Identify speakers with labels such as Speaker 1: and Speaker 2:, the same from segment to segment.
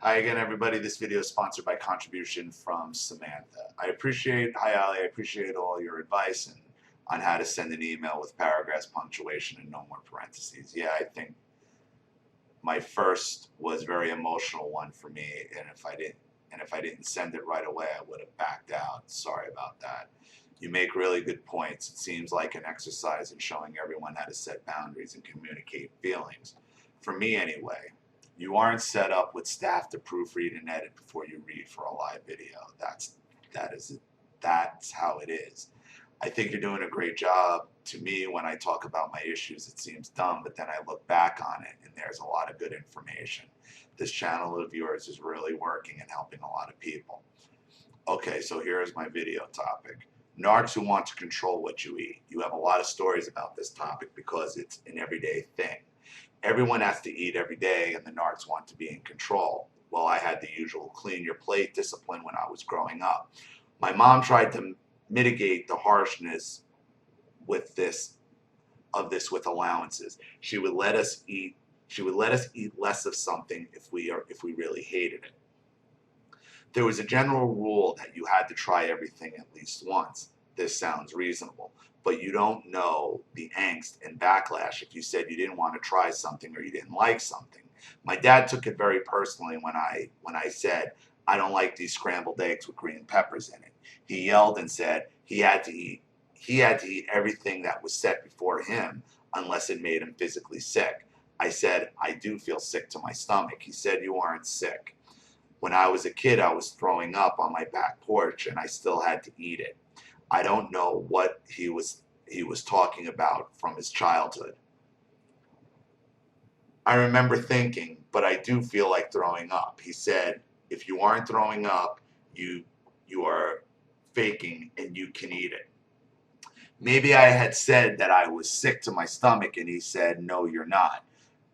Speaker 1: Hi again, everybody. This video is sponsored by contribution from Samantha. Hi Ali, I appreciate all your advice and on how to send an email with paragraphs, punctuation, and no more parentheses. Yeah, I think my first was a very emotional one for me, and if I didn't send it right away, I would have backed out. Sorry about that. You make really good points. It seems like an exercise in showing everyone how to set boundaries and communicate feelings. For me, anyway. You aren't set up with staff to proofread and edit before you read for a live video. That's how it is. I think you're doing a great job. To me, when I talk about my issues, it seems dumb, but then I look back on it and there's a lot of good information. This channel of yours is really working and helping a lot of people. Okay, so here's my video topic. Narcs who want to control what you eat. You have a lot of stories about this topic because it's an everyday thing. Everyone has to eat every day and the narcs want to be in control. Well, I had the usual clean your plate discipline when I was growing up. My mom tried to mitigate the harshness with this with allowances. She would let us eat less of something if we really hated it. There was a general rule that you had to try everything at least once. This sounds reasonable, but you don't know the angst and backlash if you said you didn't want to try something or you didn't like something. My dad took it very personally when I said, I don't like these scrambled eggs with green peppers in it. He yelled and said he had to eat everything that was set before him unless it made him physically sick. I said, I do feel sick to my stomach. He said, you aren't sick. When I was a kid, I was throwing up on my back porch and I still had to eat it. I don't know what he was talking about from his childhood. I remember thinking, but I do feel like throwing up. He said, if you aren't throwing up, you are faking and you can eat it. Maybe I had said that I was sick to my stomach and he said, no, you're not.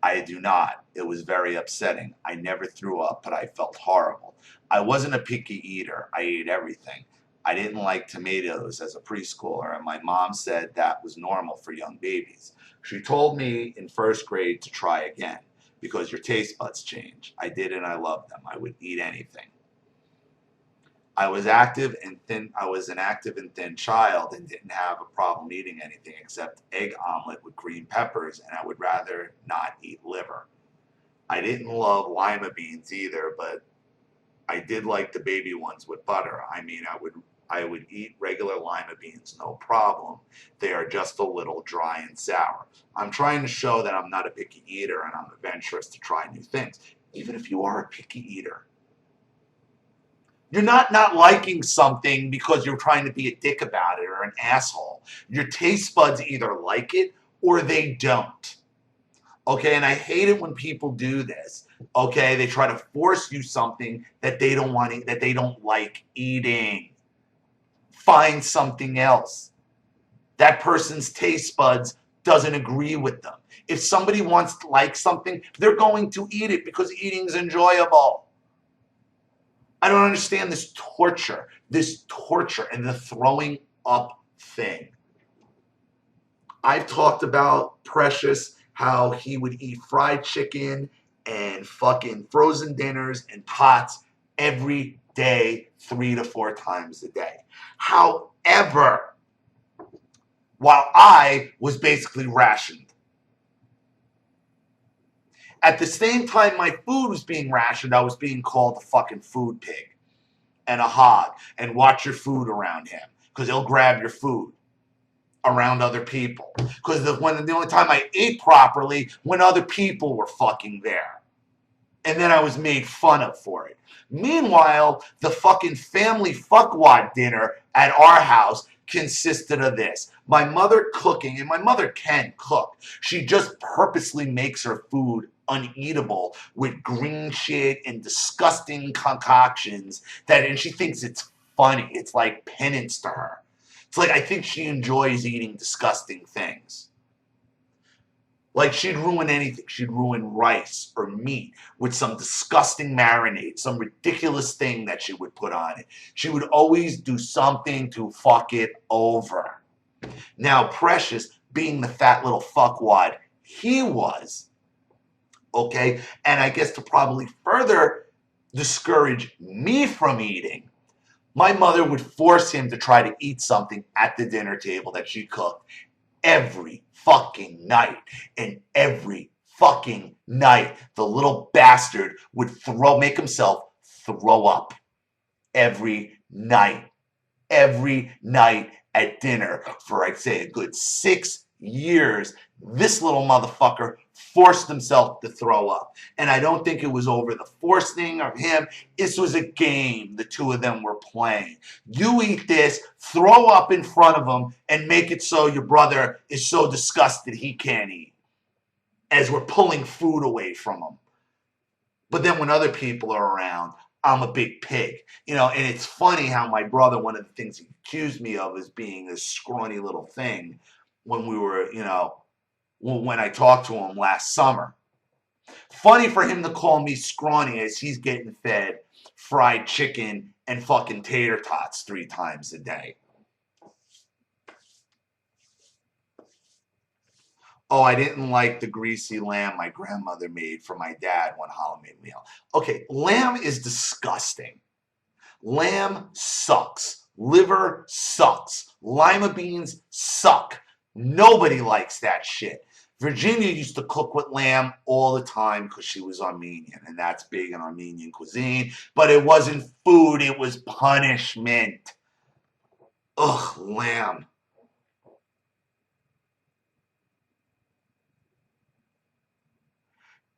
Speaker 1: I do not. It was very upsetting. I never threw up, but I felt horrible. I wasn't a picky eater. I ate everything. I didn't like tomatoes as a preschooler, and my mom said that was normal for young babies. She told me in first grade to try again because your taste buds change. I did, and I loved them. I would eat anything. I was an active and thin child and didn't have a problem eating anything except egg omelet with green peppers, and I would rather not eat liver. I didn't love lima beans either, but I did like the baby ones with butter. I mean, I would eat regular lima beans, no problem. They are just a little dry and sour. I'm trying to show that I'm not a picky eater and I'm adventurous to try new things. Even if you are a picky eater, you're not liking something because you're trying to be a dick about it or an asshole. Your taste buds either like it or they don't. Okay, and I hate it when people do this. Okay, they try to force you something that they don't want, that they don't like eating. Find something else. That person's taste buds doesn't agree with them. If somebody wants to like something, they're going to eat it because eating's enjoyable. I don't understand this torture and the throwing up thing. I've talked about Precious, how he would eat fried chicken and fucking frozen dinners and pots every day, 3 to 4 times a day. However, while I was basically rationed. At the same time my food was being rationed, I was being called a fucking food pig and a hog and watch your food around him because he'll grab your food around other people. Because the only time I ate properly when other people were fucking there. And then I was made fun of for it. Meanwhile, the fucking family fuckwad dinner at our house consisted of this. My mother cooking, and my mother can cook. She just purposely makes her food uneatable with green shit and disgusting concoctions and she thinks it's funny. It's like penance to her. It's like I think she enjoys eating disgusting things. Like she'd ruin anything. She'd ruin rice or meat with some disgusting marinade, some ridiculous thing that she would put on it. She would always do something to fuck it over. Now, Precious, being the fat little fuckwad he was, okay, and I guess to probably further discourage me from eating. My mother would force him to try to eat something at the dinner table that she cooked every fucking night. And every fucking night, the little bastard would make himself throw up every night. Every night at dinner for, I'd say, a good 6 years. This little motherfucker forced himself to throw up. And I don't think it was over the forcing of him. This was a game the two of them were playing. You eat this, throw up in front of him, and make it so your brother is so disgusted he can't eat. As we're pulling food away from him. But then when other people are around, I'm a big pig. And it's funny how my brother, one of the things he accused me of is being this scrawny little thing when we were, when I talked to him last summer. Funny for him to call me scrawny as he's getting fed fried chicken and fucking tater tots 3 times a day. Oh, I didn't like the greasy lamb my grandmother made for my dad one holiday meal. Okay, lamb is disgusting. Lamb sucks. Liver sucks. Lima beans suck. Nobody likes that shit. Virginia used to cook with lamb all the time because she was Armenian, and that's big in Armenian cuisine. But it wasn't food, it was punishment. Ugh, lamb.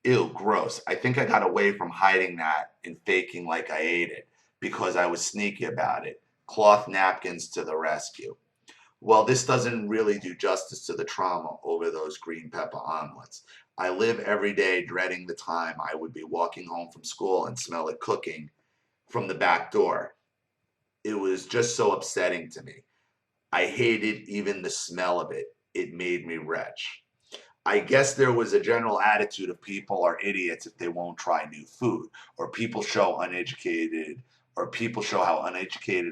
Speaker 1: Ew, gross. I think I got away from hiding that and faking like I ate it because I was sneaky about it. Cloth napkins to the rescue. Well, this doesn't really do justice to the trauma over those green pepper omelets. I live every day dreading the time I would be walking home from school and smell it cooking from the back door. It was just so upsetting to me. I hated even the smell of it. It made me wretch. I guess there was a general attitude of people are idiots if they won't try new food, or people show how uneducated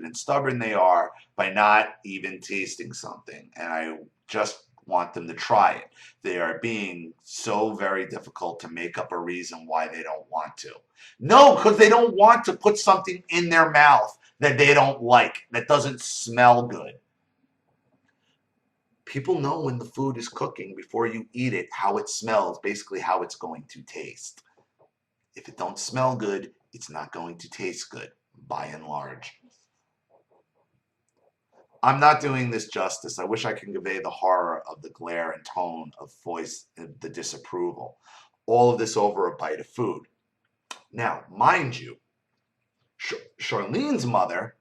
Speaker 1: and stubborn they are by not even tasting something. And I just want them to try it. They are being so very difficult to make up a reason why they don't want to. No, because they don't want to put something in their mouth that they don't like, that doesn't smell good. People know when the food is cooking before you eat it, how it smells, basically how it's going to taste. If it don't smell good, it's not going to taste good, by and large. I'm not doing this justice. I wish I could convey the horror of the glare and tone of voice and the disapproval. All of this over a bite of food. Now, mind you, Charlene's mother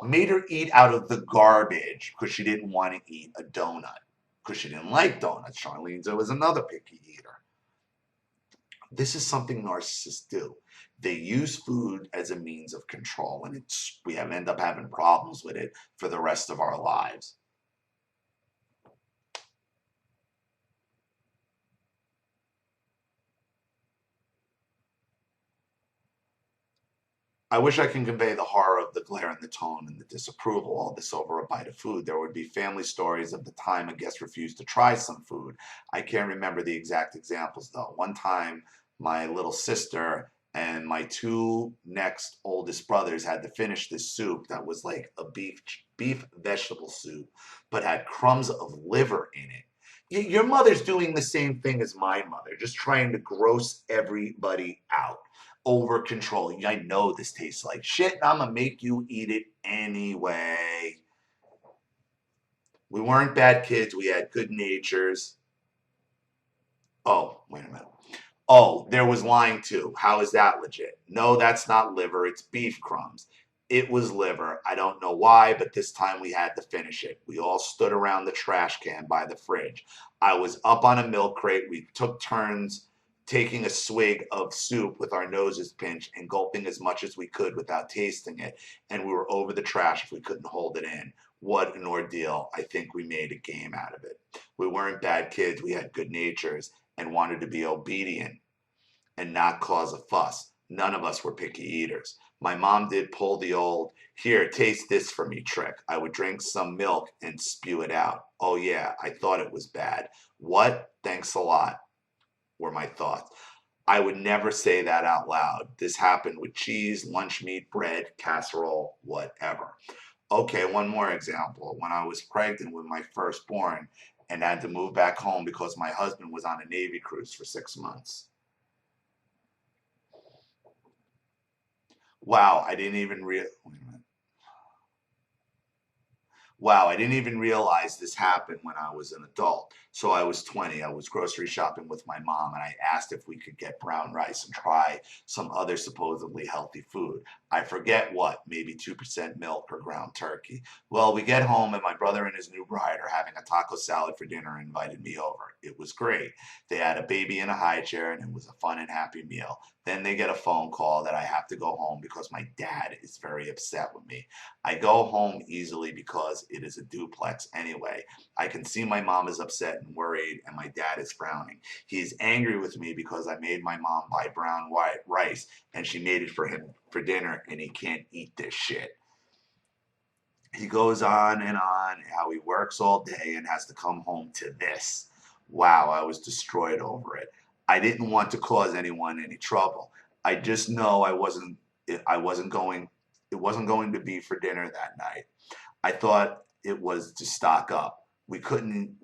Speaker 1: made her eat out of the garbage because she didn't want to eat a donut, because she didn't like donuts. Charlene's was another picky eater. This is something narcissists do. They use food as a means of control, and we end up having problems with it for the rest of our lives. I wish I can convey the horror of the glare and the tone and the disapproval, all this over a bite of food. There would be family stories of the time a guest refused to try some food. I can't remember the exact examples, though. One time, my little sister and my 2 next oldest brothers had to finish this soup that was like a beef vegetable soup, but had crumbs of liver in it. Your mother's doing the same thing as my mother, just trying to gross everybody out. Over controlling. I know this tastes like shit, and I'm gonna make you eat it anyway. We weren't bad kids. We had good natures. Oh, wait a minute. Oh, there was lying too. How is that legit? No, that's not liver. It's beef crumbs. It was liver. I don't know why, but this time we had to finish it. We all stood around the trash can by the fridge. I was up on a milk crate. We took turns taking a swig of soup with our noses pinched and gulping as much as we could without tasting it. And we were over the trash if we couldn't hold it in. What an ordeal. I think we made a game out of it. We weren't bad kids. We had good natures and wanted to be obedient and not cause a fuss. None of us were picky eaters. My mom did pull the old, here, taste this for me trick. I would drink some milk and spew it out. Oh yeah, I thought it was bad. What? Thanks a lot, were my thoughts. I would never say that out loud. This happened with cheese, lunch meat, bread, casserole, whatever. Okay, one more example. When I was pregnant with my firstborn and had to move back home because my husband was on a Navy cruise for 6 months. Wow, I didn't even realize. Wow, I didn't even realize this happened when I was an adult. So I was 20. I was grocery shopping with my mom, and I asked if we could get brown rice and try some other supposedly healthy food. I forget what, maybe 2% milk or ground turkey. Well, we get home, and my brother and his new bride are having a taco salad for dinner and invited me over. It was great. They had a baby in a high chair, and it was a fun and happy meal. Then they get a phone call that I have to go home because my dad is very upset with me. I go home easily because it is a duplex anyway. I can see my mom is upset and worried, and my dad is frowning. He is angry with me because I made my mom buy brown white rice and she made it for him for dinner, and he can't eat this shit. He goes on and on how he works all day and has to come home to this. Wow, I was destroyed over it. I didn't want to cause anyone any trouble. I just know I wasn't going it wasn't going to be for dinner that night. I thought it was to stock up. We couldn't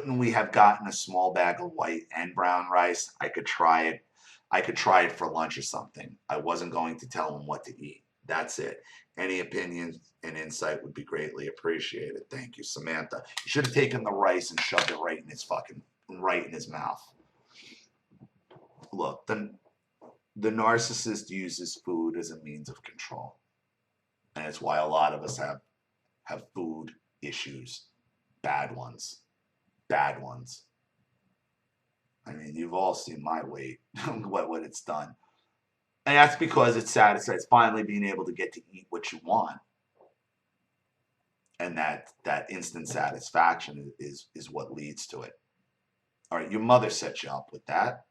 Speaker 1: we have gotten a small bag of white and brown rice? I could try it. I could try it for lunch or something. I wasn't going to tell him what to eat. That's it. Any opinions and insight would be greatly appreciated. Thank you, Samantha. You should have taken the rice and shoved it right in his mouth. Look, the narcissist uses food as a means of control. And it's why a lot of us have food issues. Bad ones. Bad ones. I mean, you've all seen my weight, what it's done. And that's because it's satisfied. It's finally being able to get to eat what you want. And that instant satisfaction is what leads to it. All right, your mother set you up with that.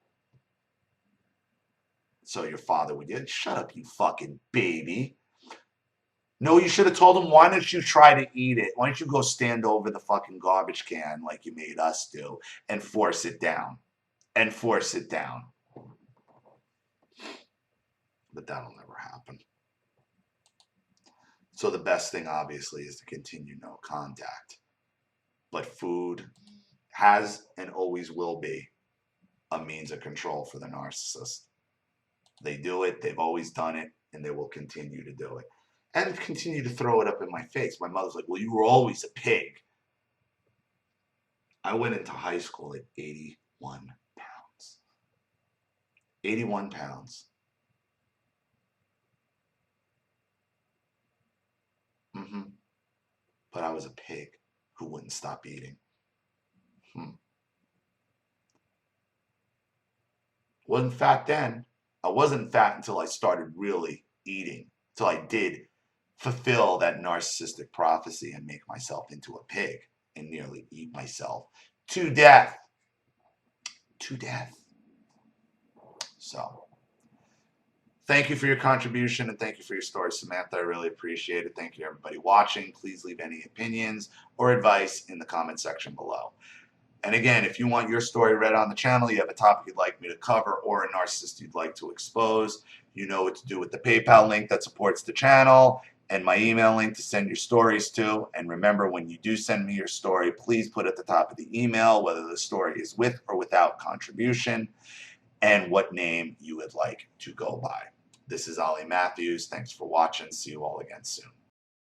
Speaker 1: So your father would, shut up, you fucking baby. No, you should have told him, why don't you try to eat it? Why don't you go stand over the fucking garbage can like you made us do and force it down? And force it down. But that'll never happen. So the best thing, obviously, is to continue no contact. But food has and always will be a means of control for the narcissist. They do it, they've always done it, and they will continue to do it. And continue to throw it up in my face. My mother's like, well, you were always a pig. I went into high school at 81 pounds. 81 pounds. Mm-hmm. But I was a pig who wouldn't stop eating. Wasn't fat then. I wasn't fat until I started really eating, until I did fulfill that narcissistic prophecy and make myself into a pig and nearly eat myself to death. To death. So, thank you for your contribution and thank you for your story, Samantha. I really appreciate it. Thank you, everybody watching. Please leave any opinions or advice in the comment section below. And again, if you want your story read on the channel, you have a topic you'd like me to cover or a narcissist you'd like to expose, you know what to do with the PayPal link that supports the channel and my email link to send your stories to. And remember, when you do send me your story, please put at the top of the email whether the story is with or without contribution and what name you would like to go by. This is Ollie Matthews. Thanks for watching. See you all again soon.